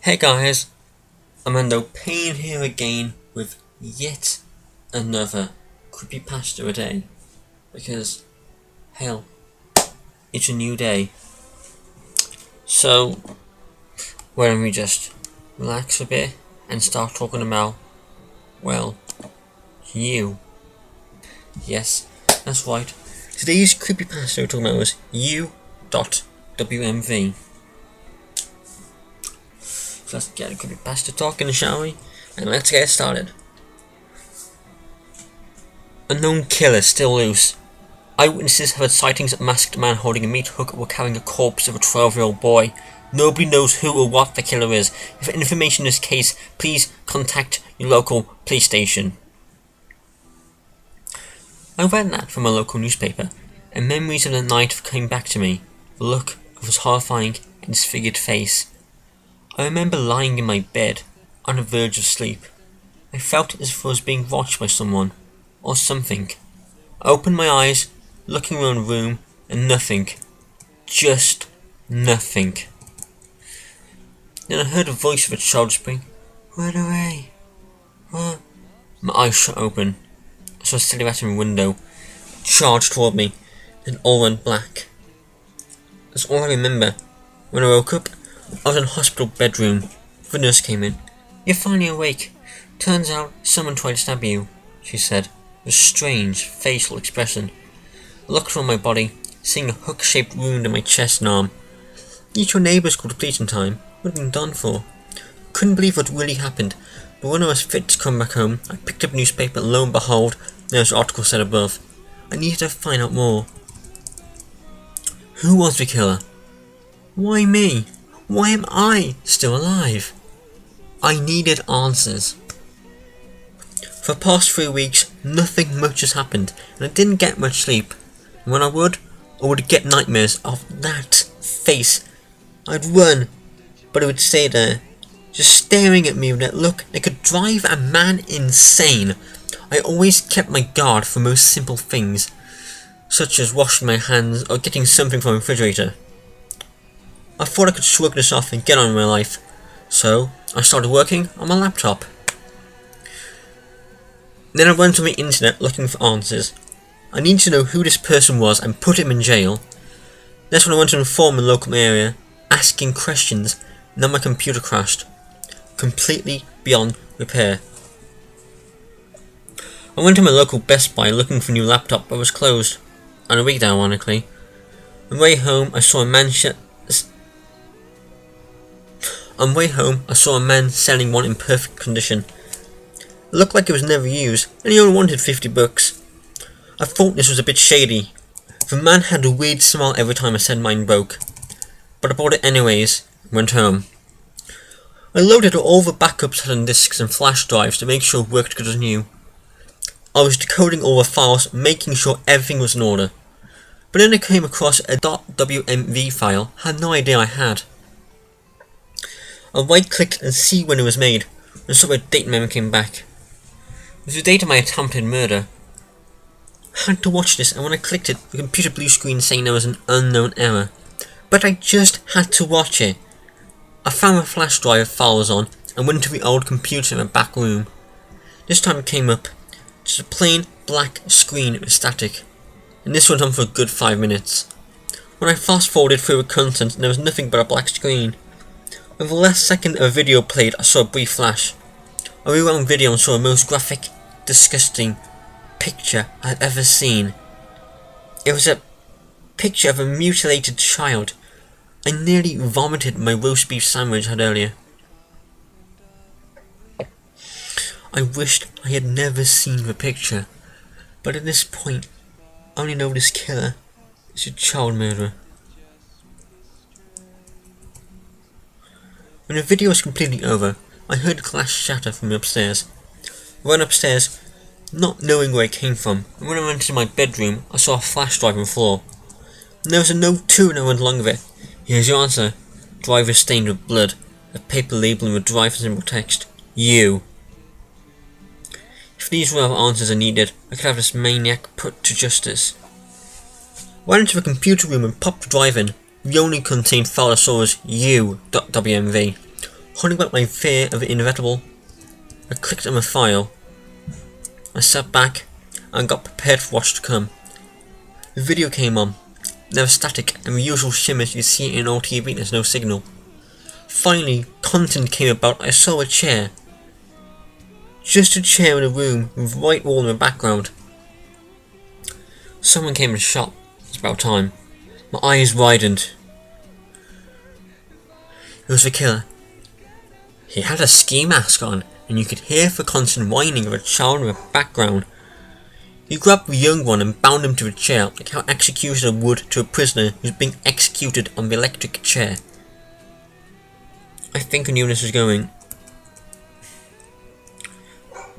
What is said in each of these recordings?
Hey guys, Armando Payne here again with yet another creepypasta a day, because hell, it's a new day. So why don't we just relax a bit and start talking about, well, you. Yes, that's right. Today's creepypasta we're talking about was u.wmv. So let's get a creepypasta talking, shall we? And let's get started. Unknown killer still loose. Eyewitnesses have had sightings of a masked man holding a meat hook or carrying a corpse of a 12-year-old boy. Nobody knows who or what the killer is. If information in this case, please contact your local police station. I read that from a local newspaper, and memories of the night came back to me. The look of his horrifying and disfigured face. I remember lying in my bed, on the verge of sleep. I felt as if I was being watched by someone, or something. I opened my eyes, looking around the room, and nothing. Just nothing. Then I heard the voice of a child whispering, "Run away." What? My eyes shut open. I saw a silhouette in the window, charged toward me, then all went black. That's all I remember. When I woke up, I was in a hospital bedroom. The nurse came in. "You're finally awake. Turns out someone tried to stab you," she said, with a strange facial expression. I looked around my body, seeing a hook-shaped wound in my chest and arm. Each of your neighbours called the police in time. Would have been done for. Couldn't believe what really happened, but when I was fit to come back home, I picked up a newspaper and lo and behold, there was an article said above. I needed to find out more. Who was the killer? Why me? Why am I still alive? I needed answers. For the past 3 weeks, nothing much has happened, and I didn't get much sleep. And when I would get nightmares of that face. I'd run, but it would stay there, just staring at me with that look that could drive a man insane. I always kept my guard for most simple things, such as washing my hands or getting something from the refrigerator. I thought I could shrug this off and get on with my life, so I started working on my laptop. Then I went to the internet looking for answers. I needed to know who this person was and put him in jail. That's when I went to inform the local area, asking questions, and then my computer crashed, completely beyond repair. I went to my local Best Buy looking for a new laptop, but it was closed, on a weekday ironically. On the way home, I saw a man selling one in perfect condition. It looked like it was never used, and he only wanted $50. I thought this was a bit shady. The man had a weird smile every time I said mine broke. But I bought it anyways, and went home. I loaded all the backups on disks and flash drives to make sure it worked good as new. I was decoding all the files, making sure everything was in order. But then I came across a .wmv file I had no idea I had. I right-clicked and see when it was made, and saw a date memo came back. It was the date of my attempted murder. I had to watch this, and when I clicked it, the computer blue screen saying there was an unknown error. But I just had to watch it. I found the flash drive file was on, and went to the old computer in the back room. This time it came up, just a plain black screen with static, and this went on for a good 5 minutes. When I fast forwarded through the content, there was nothing but a black screen. When the last second of a video played, I saw a brief flash. I rewound video and saw the most graphic, disgusting picture I'd ever seen. It was a picture of a mutilated child. I nearly vomited my roast beef sandwich I had earlier. I wished I had never seen the picture, but at this point, I only know this killer is a child murderer. When the video was completely over, I heard glass shatter from upstairs. I ran upstairs, not knowing where it came from, and when I went into my bedroom, I saw a flash drive on the floor. And there was a note too, and I went along with it. Here's your answer. Driver stained with blood. A paper labeling with driver symbol text. You. If these were all answers I needed, I could have this maniac put to justice. I went into the computer room and popped the drive in. The only contained file I saw was u.wmv. Holding back my fear of the inevitable, I clicked on my file. I sat back and got prepared for what's to come. The video came on, never static, and the usual shimmers you see in old TV. There's no signal. Finally, content came about. I saw a chair. Just a chair in a room with a white wall in the background. Someone came and shot. It's about time. My eyes widened. It was the killer. He had a ski mask on, and you could hear the constant whining of a child in the background. He grabbed the young one and bound him to a chair, like how an executioner would to a prisoner who's being executed on the electric chair. I think I knew where this was going.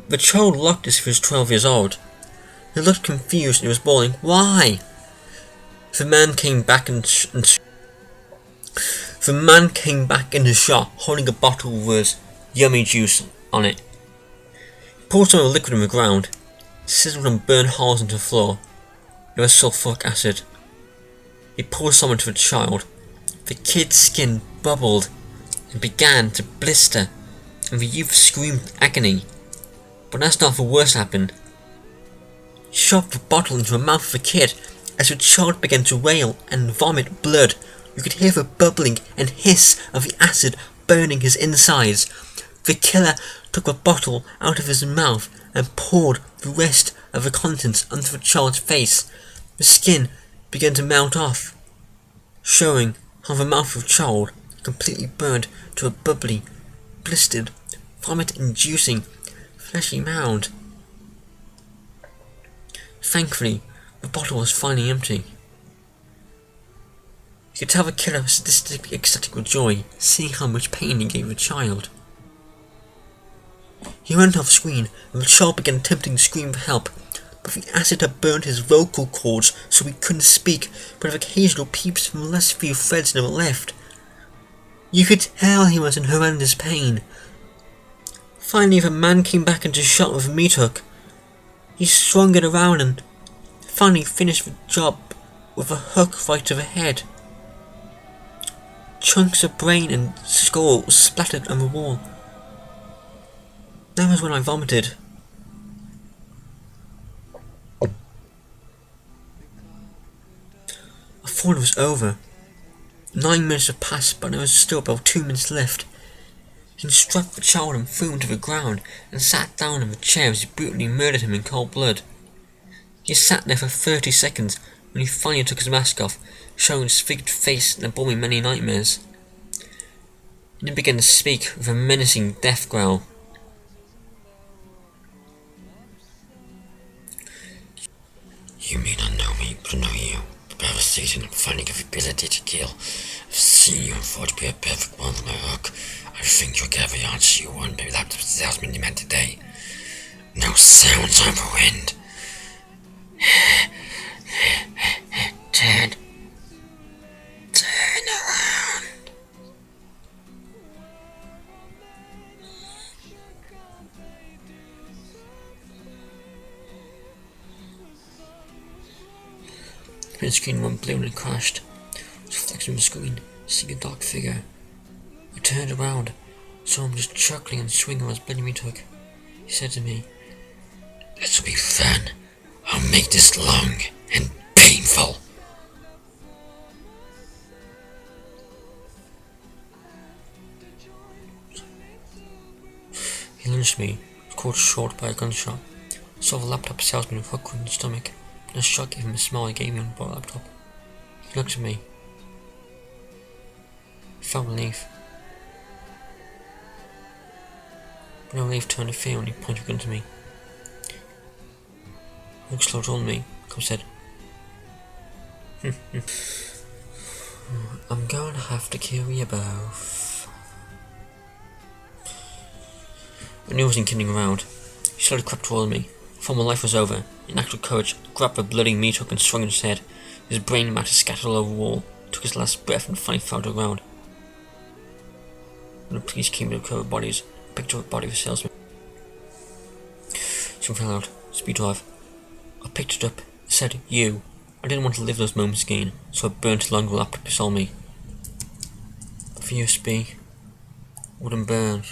The child looked as if he was 12 years old. He looked confused and he was bawling, "Why?" The man came back in the shop holding a bottle with yummy juice on it. He poured some of the liquid on the ground, sizzled and burned holes into the floor. It was sulfuric acid. He poured some into the child. The kid's skin bubbled and began to blister, and the youth screamed with agony. But that's not the worst happened. He shoved the bottle into the mouth of the kid. As the child began to wail and vomit blood, you could hear the bubbling and hiss of the acid burning his insides. The killer took the bottle out of his mouth and poured the rest of the contents onto the child's face. The skin began to melt off, showing how the mouth of the child completely burned to a bubbly, blistered, vomit-inducing, fleshy mound. Thankfully, the bottle was finally empty. You could tell the killer was sadistically ecstatic with joy, seeing how much pain he gave the child. He went off screen, and the child began attempting to scream for help, but the acid had burned his vocal cords so he couldn't speak, but with occasional peeps from the last few threads that were left. You could tell he was in horrendous pain. Finally, the man came back into shot with a meat hook. He swung it around and finally finished the job with a hook right to the head. Chunks of brain and skull splattered on the wall. That was when I vomited. I thought it was over. 9 minutes had passed, but there was still about 2 minutes left. He struck the child and threw him to the ground, and sat down in the chair as he brutally murdered him in cold blood. He sat there for 30 seconds when he finally took his mask off, showing his disfigured face that brought me many nightmares. He then began to speak with a menacing death growl. "You may not know me, but I know you. The devastation and finding of ability to kill. I've seen you and thought to be a perfect one for my hook. I think you'll get every answer you want, but that's the salesman you met today. No sounds on the wind. Turn around." The print screen went blue and crashed. It was reflected on the screen, seeing a dark figure. I turned around, saw him just chuckling and swinging on his bloody meat hook. He said to me, "This'll be fun. I'll make this long and painful." He lunged me, caught short by a gunshot. I saw the laptop salesman with a hook in his stomach, and a shot gave him a smile he gave me on the laptop. He looked at me. I felt relief. But no relief turned to fear when he pointed a gun to me. Hook slowed on me, Cub said, "I'm going to have to kill you both." I knew he wasn't kidding around. He slowly crept toward me. I thought my life was over. In actual courage, I grabbed the bloody meat hook and swung at his head. His brain matter scattered all over the wall. He took his last breath and finally fell to the ground. When the police came to recover bodies, I picked up the body of the salesman. Someone fell out. Speed drive. I picked it up. I said, "You." I didn't want to live those moments again, so I burnt along the laptop beside me. For USB. Wooden burn.